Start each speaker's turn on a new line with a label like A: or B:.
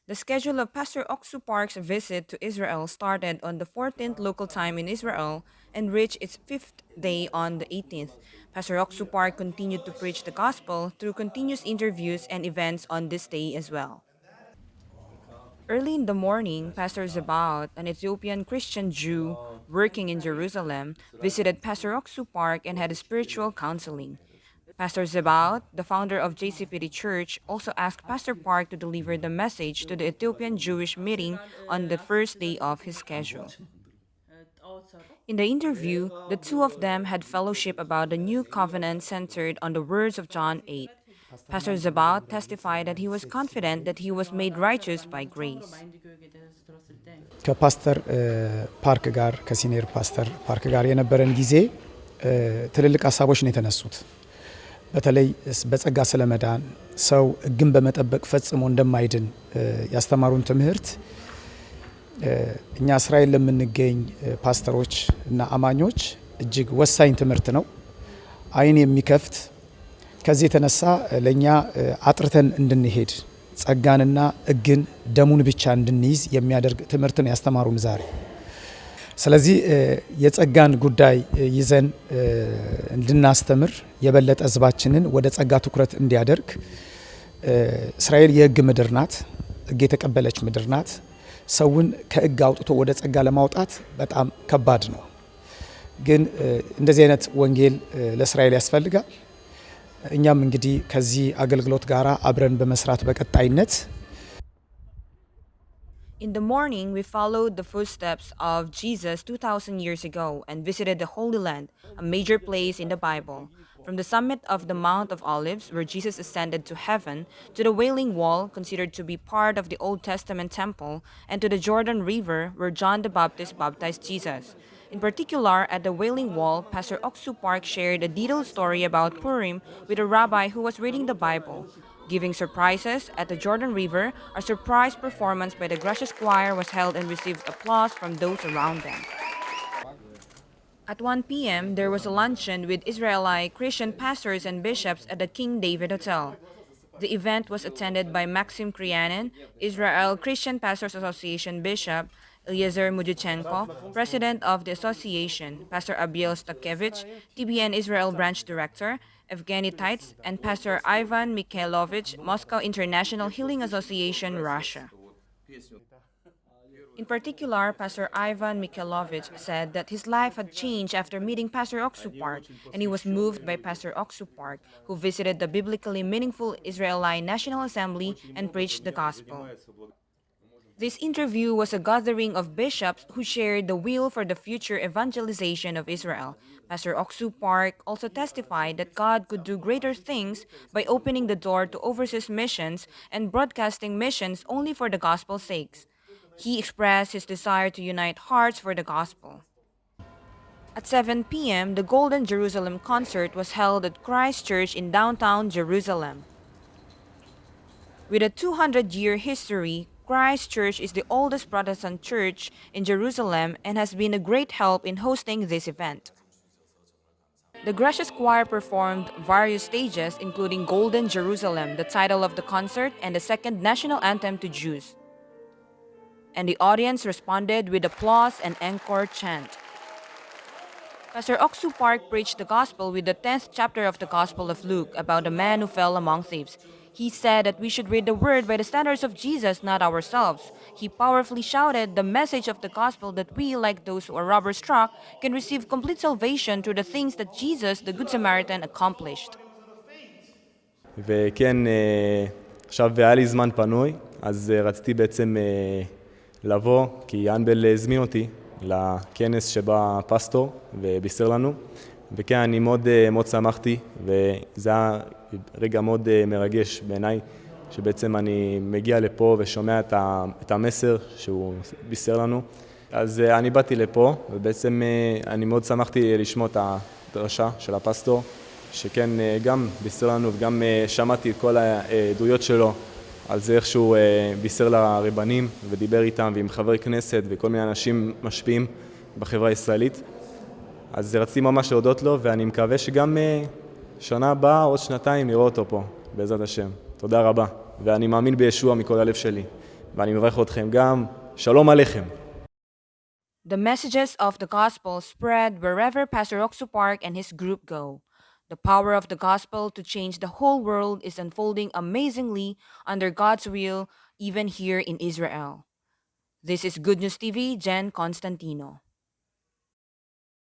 A: The schedule of Pastor Ock Soo Park's visit to Israel started on the 14th local time in Israel and reached its fifth day on the 18th. Pastor Ock Soo Park continued to preach the gospel through continuous interviews and events on this day as well. Early in the morning, Pastor Zebaut, an Ethiopian Christian Jew working in Jerusalem, visited Pastor Ock Soo Park and had a spiritual counseling. Pastor Zebaut, the founder of JCPD Church, also asked Pastor Park to deliver the message to the Ethiopian Jewish meeting on the first day of his schedule. In the interview, the two of them had fellowship about the new covenant centered on the words of John 8. Pastor Zebaut testified that he was confident that he was made righteous by grace.
B: ከፓስተር ፓርክ ጋር ከሲኒየር ፓስተር ፓርክ ጋር የነበረን ጊዜ ትልልቅ ሀሳቦች ነው የተነሱት። በተለይ በጸጋ ስለመዳን ሰው ሕግን በመጠበቅ ፈጽሞ እንደማይድን ያስተማሩን ትምህርት እኛ እስራኤል ለምንገኝ ፓስተሮች እና አማኞች እጅግ ወሳኝ ትምህርት ነው። አይን የሚከፍት ከዚህ የተነሳ ለኛ አጥርተን እንድንሄድ ጸጋንና ሕግን ደሙን ብቻ እንድንይዝ የሚያደርግ ትምህርት ነው ያስተማሩን ዛሬ። ስለዚህ የጸጋን ጉዳይ ይዘን እንድናስተምር የበለጠ ሕዝባችንን ወደ ጸጋ ትኩረት እንዲያደርግ እስራኤል የሕግ ምድር ናት፣ ሕግ የተቀበለች ምድር ናት። ሰውን ከሕግ አውጥቶ ወደ ጸጋ ለማውጣት በጣም ከባድ ነው። ግን እንደዚህ አይነት ወንጌል ለእስራኤል ያስፈልጋል። እኛም እንግዲህ ከዚህ አገልግሎት ጋራ አብረን በመስራት በቀጣይነት
A: In the morning, we followed the footsteps of Jesus 2,000 years ago and visited the Holy Land, a major place in the Bible. From the summit of the Mount of Olives, where Jesus ascended to heaven, to the Wailing Wall, considered to be part of the Old Testament temple, and to the Jordan River, where John the Baptist baptized Jesus. In particular, at the Wailing Wall, Pastor Ock Soo Park shared a detailed story about Purim with a rabbi who was reading the Bible. Giving surprises, at the Jordan River, a surprise performance by the Gracias Choir was held and received applause from those around them. At 1 p.m., there was a luncheon with Israeli Christian pastors and bishops at the King David Hotel. The event was attended by Maxim Krianin, Israel Christian Pastors Association Bishop, Eliezer Mudichenko, President of the Association, Pastor Abiel Stakevich, TBN Israel Branch Director, Evgeny Taitz, and Pastor Ivan Mikhailovich, Moscow International Healing Association, Russia. In particular, Pastor Ivan Mikhailovich said that his life had changed after meeting Pastor Ock Soo Park, and he was moved by Pastor Ock Soo Park, who visited the biblically meaningful Israeli National Assembly and preached the gospel. This interview was a gathering of bishops who shared the will for the future evangelization of Israel. Pastor Ock Soo Park also testified that God could do greater things by opening the door to overseas missions and broadcasting missions only for the gospel's sakes. He expressed his desire to unite hearts for the gospel. At 7 p.m., the Golden Jerusalem concert was held at Christ Church in downtown Jerusalem. With a 200-year history, Christ Church is the oldest Protestant church in Jerusalem and has been a great help in hosting this event. The Gracias Choir performed various stages, including Golden Jerusalem, the title of the concert, and the second national anthem to Jews. And the audience responded with applause and encore chant. Pastor Ock Soo Park preached the gospel with the 10th chapter of the Gospel of Luke about a man who fell among thieves. He said that we should read the word by the standards of Jesus, not ourselves. He powerfully shouted the message of the gospel that we, like those who are robber struck, can receive complete salvation through the things that Jesus, the Good Samaritan, accomplished.
C: וכן, עכשיו היה לי זמן פנוי, אז רציתי בעצם לבוא, כי אנבל הזמין אותי לכנס שבא פסטור ובישר לנו, וכן אני מאוד שמחתי, וזה היה רגע מאוד מרגש בעיניי, שבעצם אני מגיע לפה ושומע את המסר שהוא בישר לנו. אז אני באתי לפה, ובעצם אני מאוד שמחתי לשמוע את הדרשה של הפסטור, שכן גם בישר לנו וגם שמעתי את כל העדויות שלו, על זה איך שהוא בישר לרבנים ודיבר איתם ועם חברי כנסת וכל מיני אנשים משפיעים בחברה הישראלית. אז רציתי ממש להודות לו, ואני מקווה שגם שנה הבאה, עוד שנתיים, לראות אותו פה, בעזרת השם. תודה רבה. ואני מאמין בישוע מכל הלב שלי. ואני מברך אתכם גם, שלום עליכם.
A: The messages of the gospel spread wherever Pastor Ock Soo Park and his group go. The power of the gospel to change the whole world is unfolding amazingly under God's will, even here in Israel. This is Good News TV, Jen Constantino.